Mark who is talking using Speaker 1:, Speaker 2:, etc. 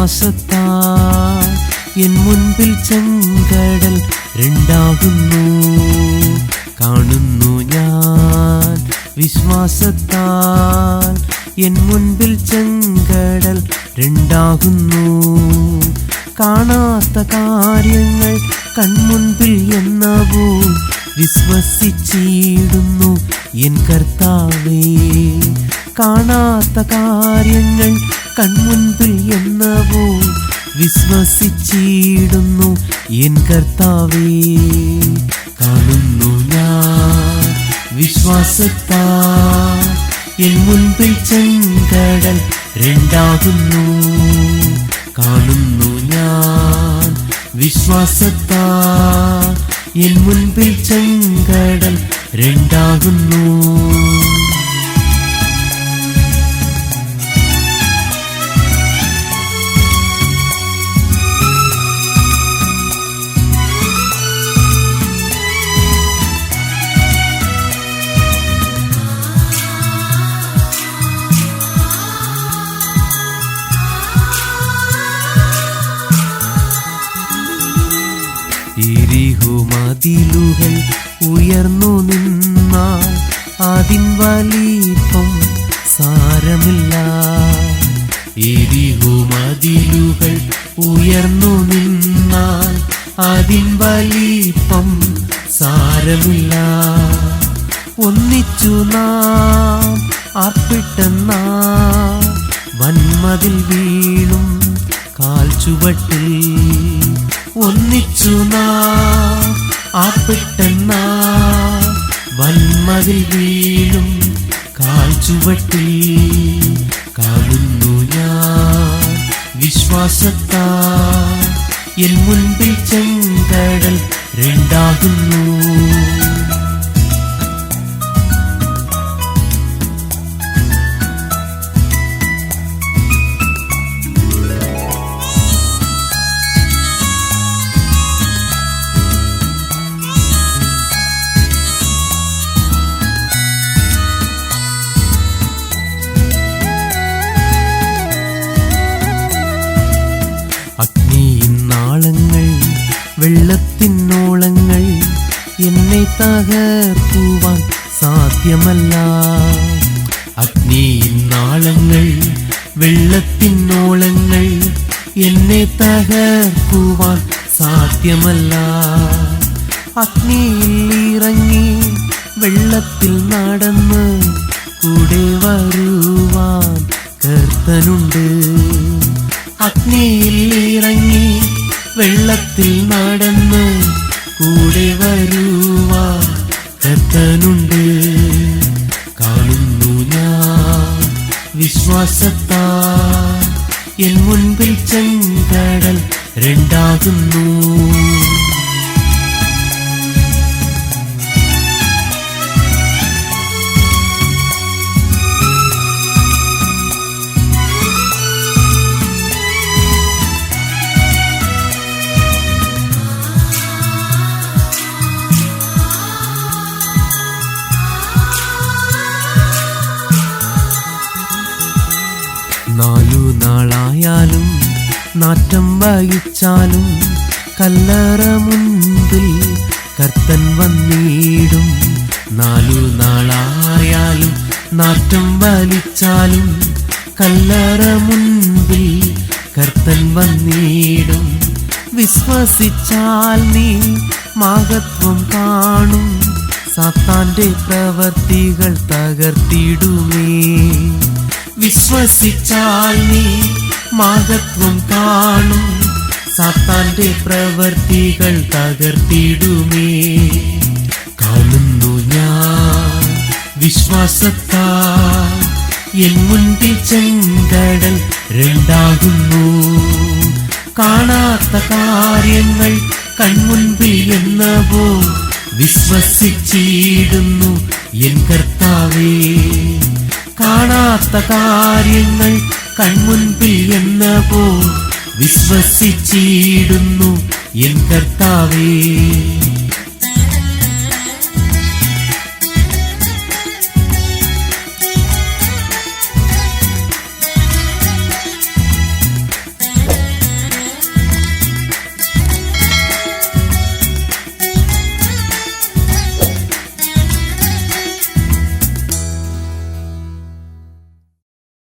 Speaker 1: വിശ്വാസത്താൽ എൻ മുൻപിൽ ചെങ്കടൽ രണ്ടാകുന്നു കാണുന്നു ഞാൻ. വിശ്വാസത്താൽ എൻ മുൻപിൽ ചെങ്കടൽ രണ്ടാകുന്നു. കാണാത്ത കാര്യങ്ങൾ കൺമുൻപിൽ എന്നപ്പോൾ വിശ്വസിച്ചിടുന്നു എൻ കർത്താവേ. കാണാത്ത കാര്യങ്ങൾ കൺമുൻപിൽ എന്നപ്പോൾ വിശ്വസിച്ചിടുന്നു എൻ കർത്താവേ. കാണുന്നു ഞാൻ വിശ്വാസത്താൽ എൻ മുൻപിൽ ചെങ്കടൽ രണ്ടാകുന്നു. കാണുന്നു ഞാൻ വിശ്വാസത്താൽ എൻ മുൻപിൽ ചെങ്കടൽ രണ്ടാകുന്നു. മതിലുകൾ ഉയർന്നു നിന്നാൽ അതിൻ വലിപ്പം സാരമില്ല. മതിലുകൾ ഉയർന്നു നിന്നാൽ അതിൻ വലിപ്പം സാരമില്ല. ഒന്നിച്ചു നാം ആർപ്പിട്ടെന്നാൽ വന്മതിൽ വീഴും കാൽ ചുവട്ടിൽ. ഒന്നിച്ചു നാം ആർപ്പിട്ടെന്നാൽ വന്മതിൽ വീഴും കാൽ ചുവട്ടിൽ. കാണുന്നു ഞാൻ വിശ്വാസത്താൽ എൻ മുൻപിൽ ചെങ്കടൽ രണ്ടാകുന്നു. അഗ്നിയിന്നാളങ്ങൾ വെള്ളത്തിനോളങ്ങൾ എന്നെ തകർക്കുവാൻ സാധ്യമല്ല. അഗ്നിയിന്നാളങ്ങൾ വെള്ളത്തിനോളങ്ങൾ എന്നെ തകർക്കുവാൻ സാധ്യമല്ല. അഗ്നിയിൽ ഇറങ്ങി വെള്ളത്തിൽ നടന്ന് കൂടെ വരുവാൻ കർത്തനുണ്ട്. അഗ്നിയിൽ ഇറങ്ങി വെള്ളത്തിൽ നടന്ന് കൂടെ വരുവാൻ കർത്തനുണ്ട്. കാണുന്നു ഞാൻ വിശ്വാസത്താൽ എൻ മുൻപിൽ ചെങ്കടൽ രണ്ടാകുന്നു. നാലു നാളായാലും നാറ്റം വഹിച്ചാലും കല്ലറ മുൻപിൽ കർത്തൻ വന്നിടും. നാലു നാളായാലും നാറ്റം വലിച്ചാലും കല്ലറ മുൻപിൽ കർത്തൻ വന്നിടും. വിശ്വസിച്ചാൽ നീ മഹത്വം കാണും. സാത്താന്റെ പ്രവർത്തികൾ തകർത്തിടുമേ. വിശ്വസിച്ചാൽ നീ മഹത്വം കാണും. സാത്താന്റെ പ്രവർത്തികൾ തകർത്തിടുമേ. കാണുന്നു ഞാൻ വിശ്വാസത്താൽ എൻ മുൻപിൽ ചെങ്കടൽ രണ്ടാകുന്നു. കാണാത്ത കാര്യങ്ങൾ കൺമുൻപിൽ എന്നപ്പോൾ വിശ്വസിച്ചിടുന്നു എൻ കർത്താവേ. കാണാത്ത കാര്യങ്ങൾ കൺമുൻപിൽ എന്നപ്പോൾ വിശ്വസിച്ചിടുന്നു എൻ കർത്താവേ.